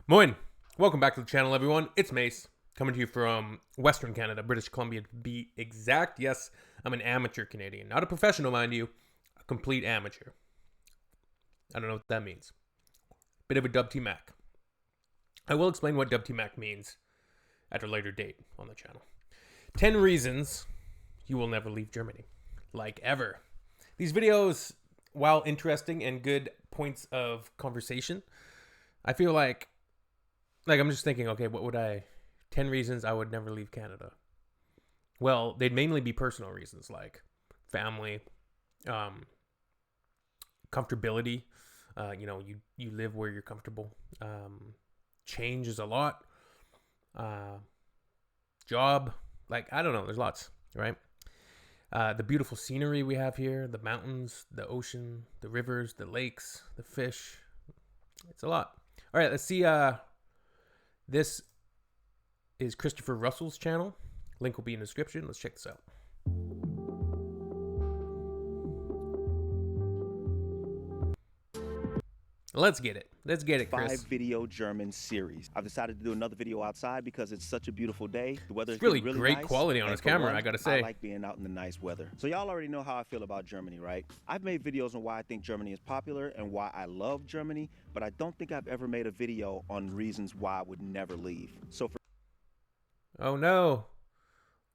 Moin! Welcome back to the channel, everyone. It's Mace, coming to you from Western Canada, British Columbia to be exact. Yes, I'm an amateur Canadian. Not a professional, mind you. A complete amateur. I don't know what that means. Bit of a Dub T Mac. I will explain what Dub T Mac means at a later date on the channel. 10 reasons you will never leave Germany. Like ever. These videos, while interesting and good points of conversation, I feel like I'm just thinking, okay, what would 10 reasons I would never leave Canada. Well, they'd mainly be personal reasons like family, comfortability. You live where you're comfortable. Change is a lot. Job, I don't know, there's lots, right? The beautiful scenery we have here, the mountains, the ocean, the rivers, the lakes, the fish. It's a lot. All right, let's see. This is Christopher Russell's channel. Link will be in the description. Let's check this out. Let's get it. Let's get it, Chris. 5-video German series. I've decided to do another video outside because it's such a beautiful day. The weather is really great nice, quality on his camera, I gotta say. I like being out in the nice weather. So y'all already know how I feel about Germany, right? I've made videos on why I think Germany is popular and why I love Germany, but I don't think I've ever made a video on reasons why I would never leave. Oh no.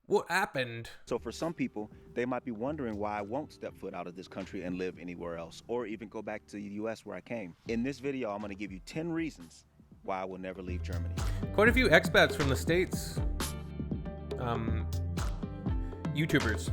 What happened? So for some people, they might be wondering why I won't step foot out of this country and live anywhere else, or even go back to the US where I came. In this video, I'm gonna give you 10 reasons why I will never leave Germany. Quite a few expats from the States. YouTubers.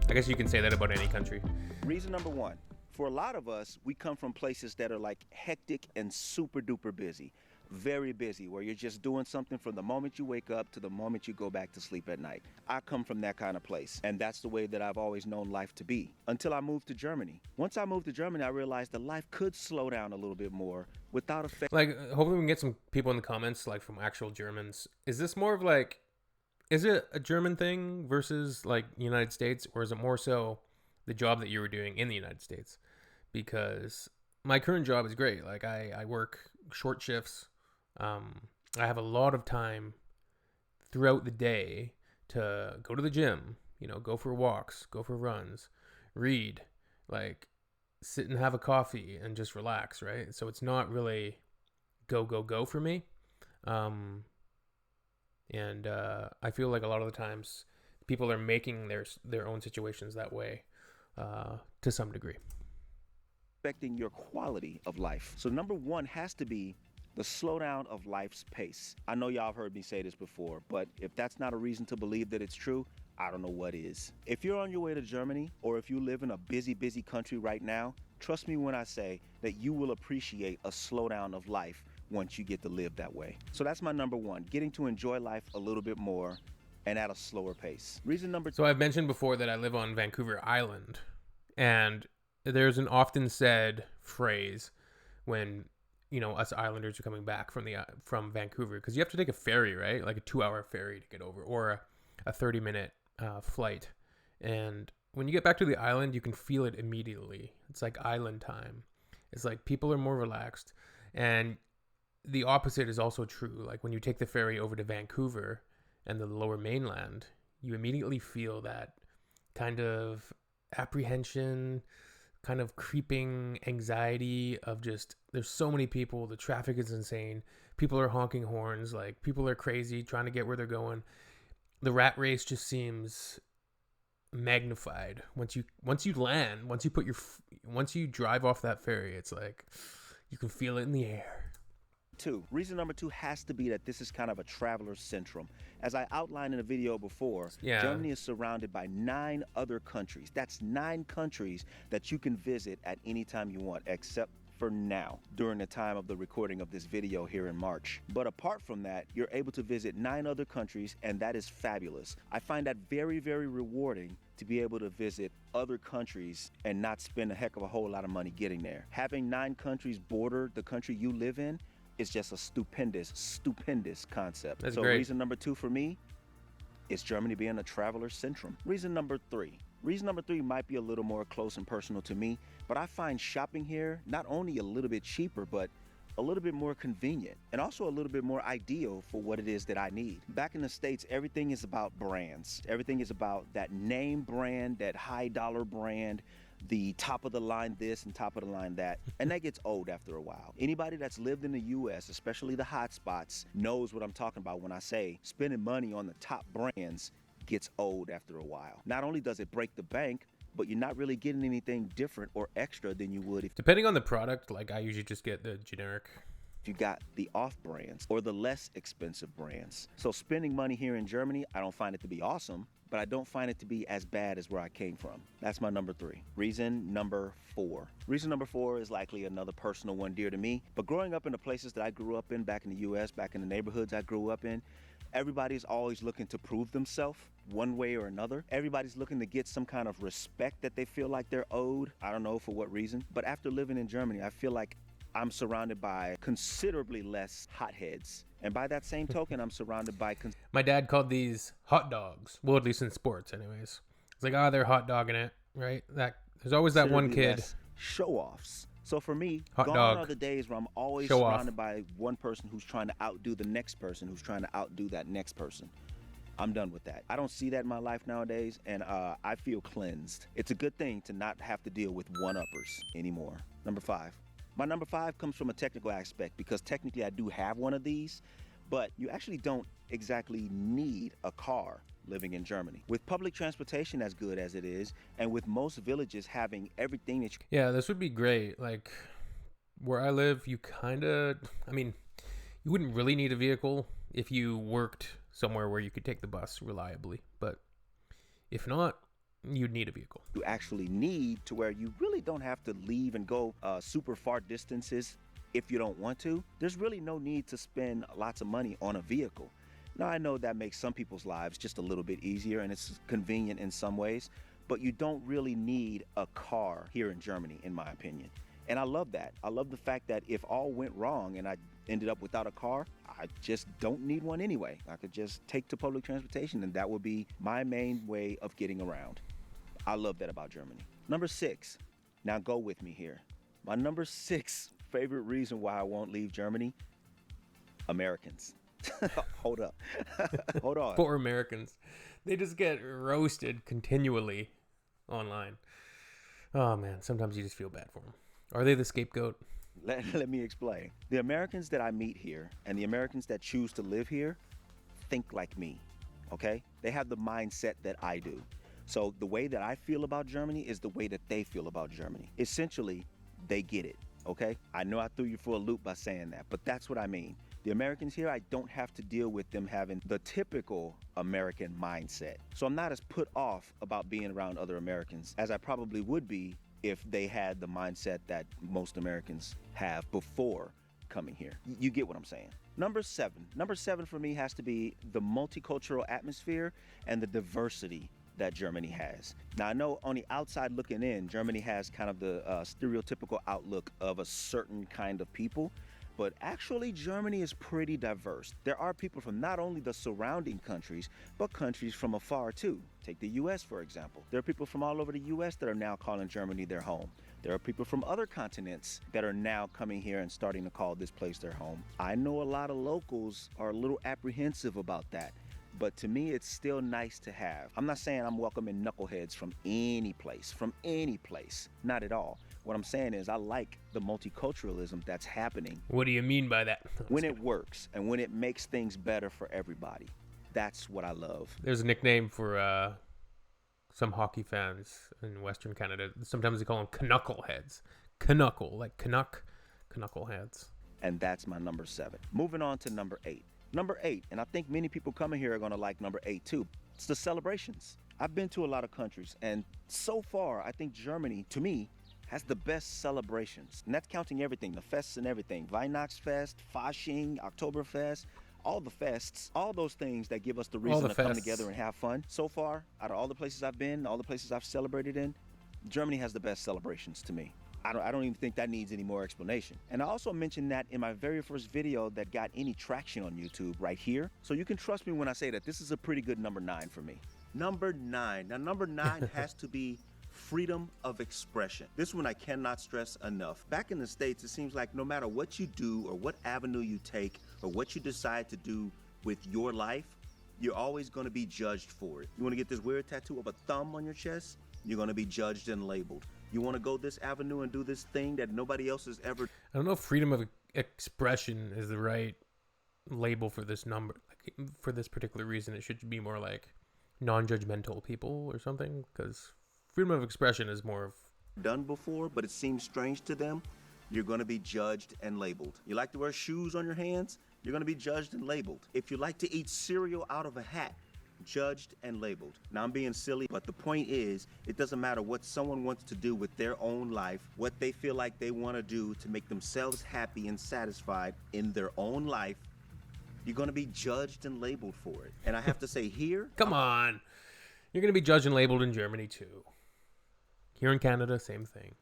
I guess you can say that about any country. Reason number one, for a lot of us, we come from places that are like hectic and super duper busy. Very busy, where you're just doing something from the moment you wake up to the moment you go back to sleep at night. I come from that kind of place, and that's the way that I've always known life to be, until I moved to Germany. Once I moved to Germany, I realized that life could slow down a little bit more without affecting. Hopefully we can get some people in the comments, from actual Germans. Is this more of is it a German thing versus United States, or is it more so the job that you were doing in the United States? Because my current job is great. I work short shifts. I have a lot of time throughout the day to go to the gym, go for walks, go for runs, read, sit and have a coffee and just relax, right? So it's not really go for me. And I feel like a lot of the times people are making their own situations that way, to some degree. Affecting your quality of life. So number one has to be the slowdown of life's pace. I know y'all have heard me say this before, but if that's not a reason to believe that it's true, I don't know what is. If you're on your way to Germany, or if you live in a busy country right now, trust me when I say that you will appreciate a slowdown of life once you get to live that way. So that's my number one, getting to enjoy life a little bit more and at a slower pace. Reason number two. So I've mentioned before that I live on Vancouver Island, and there's an often said phrase when us Islanders are coming back from Vancouver, because you have to take a ferry, right? Like a 2-hour ferry to get over, or a 30-minute flight. And when you get back to the island, you can feel it immediately. It's like island time. It's like people are more relaxed. And the opposite is also true. Like when you take the ferry over to Vancouver and the lower mainland, you immediately feel that kind of apprehension, kind of creeping anxiety of just, there's so many people, the traffic is insane, people are honking horns, people are crazy trying to get where they're going. The rat race just seems magnified once you land, once you drive off that ferry. It's like you can feel it in the air. Reason number two has to be that this is kind of a traveler's Centrum. As I outlined in a video before, Germany is surrounded by 9 other countries. That's 9 countries that you can visit at any time you want, except for now, during the time of the recording of this video here in March. But apart from that, you're able to visit 9 other countries, and that is fabulous. I find that very, very rewarding to be able to visit other countries and not spend a heck of a whole lot of money getting there. Having 9 countries border the country you live in, it's just a stupendous concept. That's so great. Reason number 2 for me is Germany being a traveler's Centrum. Reason number 3 might be a little more close and personal to me, but I find shopping here not only a little bit cheaper, but a little bit more convenient, and also a little bit more ideal for what it is that I need. Back in the States, everything is about brands. Everything is about that name brand, that high dollar brand, the top of the line this and top of the line that, and that gets old after a while. Anybody that's lived in the US, especially the hot spots, knows what I'm talking about when I say spending money on the top brands gets old after a while. Not only does it break the bank, but you're not really getting anything different or extra than you would if, depending on the product, like I usually just get the generic. you got the off brands or the less expensive brands. So spending money here in Germany, I don't find it to be awesome, but I don't find it to be as bad as where I came from. That's my number 3. Reason number 4. Reason number 4 is likely another personal one dear to me, but growing up in the places that I grew up in back in the US, back in the neighborhoods I grew up in, everybody's always looking to prove themselves one way or another. Everybody's looking to get some kind of respect that they feel like they're owed. I don't know for what reason, but after living in Germany, I feel like I'm surrounded by considerably less hotheads. And by that same token, I'm surrounded by... My dad called these hot dogs. Well, at least in sports anyways. It's like, they're hot dogging it, right? There's always that one kid. Show-offs. So for me, hot gone dog. are the days where I'm always Show surrounded off. by one person who's trying to outdo the next person, who's trying to outdo that next person. I'm done with that. I don't see that in my life nowadays, and I feel cleansed. It's a good thing to not have to deal with one-uppers anymore. Number 5. My number 5 comes from a technical aspect because technically I do have one of these, but you actually don't exactly need a car living in Germany. With public transportation as good as it is, and with most villages having everything that you... Yeah, this would be great. Like, where I live, you wouldn't really need a vehicle if you worked somewhere where you could take the bus reliably. But if not, you'd need a vehicle. You actually need to where you really don't have to leave and go super far distances if you don't want to. There's really no need to spend lots of money on a vehicle. Now, I know that makes some people's lives just a little bit easier and it's convenient in some ways, but you don't really need a car here in Germany, in my opinion. And I love that. I love the fact that if all went wrong and I ended up without a car, I just don't need one anyway. I could just take to public transportation and that would be my main way of getting around. I love that about Germany. Number 6. Now go with me here. My number 6 favorite reason why I won't leave Germany: Americans. Hold up. Hold on. Poor Americans. They just get roasted continually online. Oh man, sometimes you just feel bad for them. Are they the scapegoat? Let me explain. The Americans that I meet here and the Americans that choose to live here think like me, okay? They have the mindset that I do. So the way that I feel about Germany is the way that they feel about Germany. Essentially, they get it, okay? I know I threw you for a loop by saying that, but that's what I mean. The Americans here, I don't have to deal with them having the typical American mindset. So I'm not as put off about being around other Americans as I probably would be if they had the mindset that most Americans have before coming here. You get what I'm saying. Number 7. Number 7 for me has to be the multicultural atmosphere and the diversity that Germany has. Now, I know on the outside looking in, Germany has kind of the stereotypical outlook of a certain kind of people, but actually Germany is pretty diverse. There are people from not only the surrounding countries, but countries from afar too. Take the US, for example. There are people from all over the US that are now calling Germany their home. There are people from other continents that are now coming here and starting to call this place their home. I know a lot of locals are a little apprehensive about that, but to me, it's still nice to have. I'm not saying I'm welcoming knuckleheads from any place, not at all. What I'm saying is I like the multiculturalism that's happening. What do you mean by that? When it works and when it makes things better for everybody. That's what I love. There's a nickname for some hockey fans in Western Canada. Sometimes they call them knuckleheads. Knuckle, like knuckleheads. And that's my number 7. Moving on to number 8. Number 8, and I think many people coming here are going to like number 8 too. It's the celebrations. I've been to a lot of countries, and so far, I think Germany, to me, has the best celebrations. And that's counting everything, the fests and everything. Weihnachtsfest, Fasching, Oktoberfest, all the fests, all those things that give us the reason to come together and have fun. So far, out of all the places I've been, all the places I've celebrated in, Germany has the best celebrations to me. I don't even think that needs any more explanation. And I also mentioned that in my very first video that got any traction on YouTube right here. So you can trust me when I say that this is a pretty good number 9 for me. Number 9. Now, number 9 has to be freedom of expression. This one I cannot stress enough. Back in the States, it seems like no matter what you do or what avenue you take or what you decide to do with your life, you're always going to be judged for it. You want to get this weird tattoo of a thumb on your chest? You're going to be judged and labeled. You want to go this avenue and do this thing that nobody else has ever... I don't know if freedom of expression is the right label for this number. Like, for this particular reason, it should be more like non-judgmental people or something, because freedom of expression is more of... done before, but it seems strange to them. You're going to be judged and labeled. You like to wear shoes on your hands? You're going to be judged and labeled. If you like to eat cereal out of a hat, judged and labeled. Now I'm being silly, but the point is, it doesn't matter what someone wants to do with their own life, what they feel like they want to do to make themselves happy and satisfied in their own life, you're going to be judged and labeled for it. And I have to say here... Come on. You're going to be judged and labeled in Germany too. Here in Canada, same thing.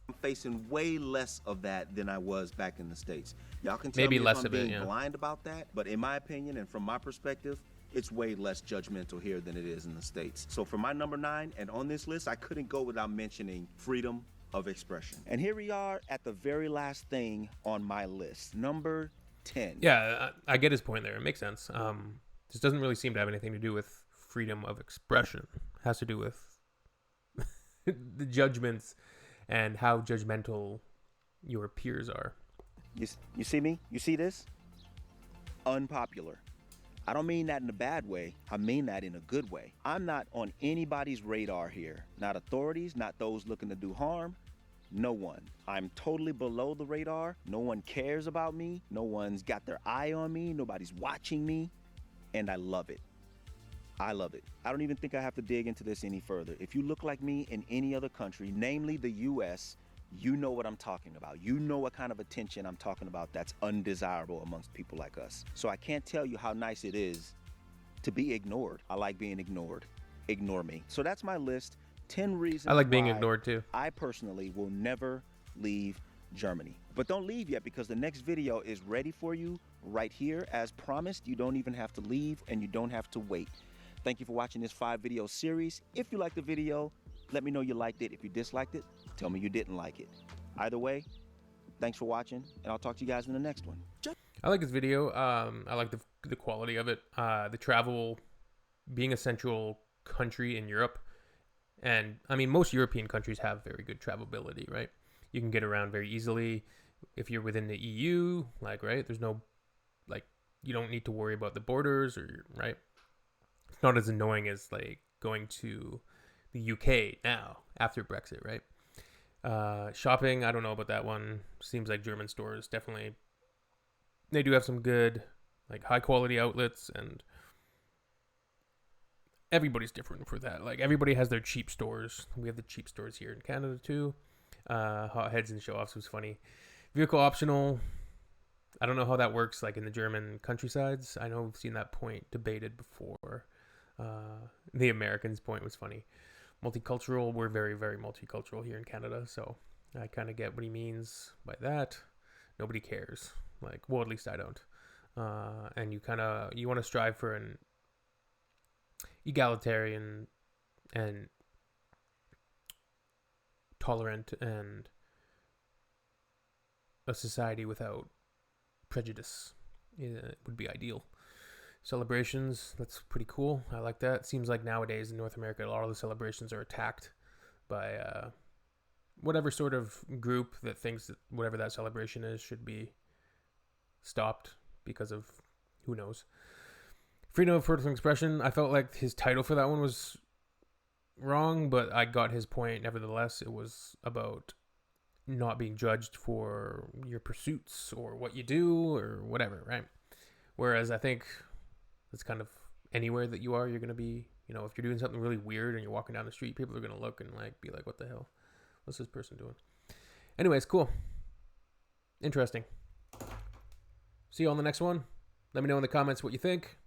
I'm facing way less of that than I was back in the States. Y'all can tell maybe me less if I'm of it, being yeah. blind about that, but in my opinion and from my perspective, it's way less judgmental here than it is in the States. So for my number 9, and on this list, I couldn't go without mentioning freedom of expression. And here we are at the very last thing on my list, number 10. Yeah, I get his point there. It makes sense. This doesn't really seem to have anything to do with freedom of expression. It has to do with the judgments and how judgmental your peers are. You see me? You see this? Unpopular. I don't mean that in a bad way. I mean that in a good way. I'm not on anybody's radar here. Not authorities, not those looking to do harm. No one. I'm totally below the radar. No one cares about me. No one's got their eye on me. Nobody's watching me. And I love it. I love it. I don't even think I have to dig into this any further. If you look like me in any other country, namely the US, you know what I'm talking about. You know what kind of attention I'm talking about that's undesirable amongst people like us. So I can't tell you how nice it is to be ignored. I like being ignored. Ignore me. So that's my list. 10 reasons I like being ignored too. I personally will never leave Germany. But don't leave yet, because the next video is ready for you right here. As promised, you don't even have to leave and you don't have to wait. Thank you for watching this 5-video series. If you liked the video, let me know you liked it. If you disliked it, tell me you didn't like it. Either way, thanks for watching, and I'll talk to you guys in the next one. I like this video. I like the quality of it. The travel, being a central country in Europe, and I mean most European countries have very good travelability, right? You can get around very easily if you're within the EU, like, right? There's no, like, you don't need to worry about the borders, or, right? It's not as annoying as like going to the UK now after Brexit, right? Shopping, I don't know about that one. Seems like German stores definitely, they do have some good, like, high quality outlets, and everybody's different for that. Like, everybody has their cheap stores. We have the cheap stores here in Canada too. Hotheads and show-offs was funny. Vehicle optional. I don't know how that works, like in the German countrysides. I know we've seen that point debated before. The Americans' point was funny. Multicultural, we're very, very multicultural here in Canada, so I kind of get what he means by that. Nobody cares. Like, well, at least I don't. And you want to strive for an egalitarian and tolerant and a society without prejudice. It would be ideal. Celebrations, that's pretty cool. I like that. Seems like nowadays in North America, a lot of the celebrations are attacked by whatever sort of group that thinks that whatever that celebration is should be stopped because of who knows. Freedom of personal expression, I felt like his title for that one was wrong, but I got his point nevertheless. It was about not being judged for your pursuits or what you do or whatever, right? Whereas I think it's kind of anywhere that you are, you're going to be, you know, if you're doing something really weird and you're walking down the street, people are going to look and like be like, what the hell? What's this person doing? Anyways, cool. Interesting. See you on the next one. Let me know in the comments what you think.